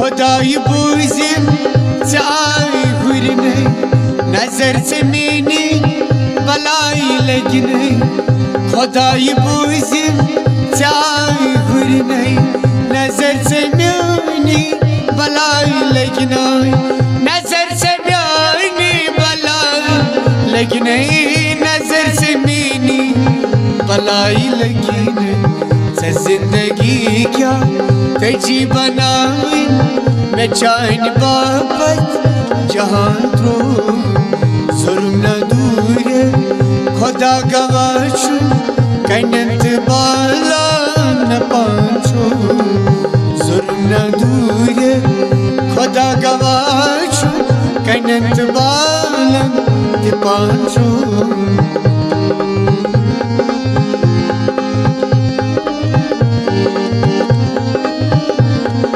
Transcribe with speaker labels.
Speaker 1: खुदाई बूजिम चाय हुरने नजर से मेनी बलाई लगने खुदाई बूजिम चाय हुरने नजर से मेनी बलाई लगने नजर से मेनी बलाई लगने नजर से मेनी बलाई लगने से जिंदगी क्या तेजी बनाई मैं चाइन बाबत जहाँ तो जुर्म न दूर खुदा गवाशु कन्नत बाला न पांचो जुर्म न दूर खुदा गवाशु कन्नत बाला न पांचो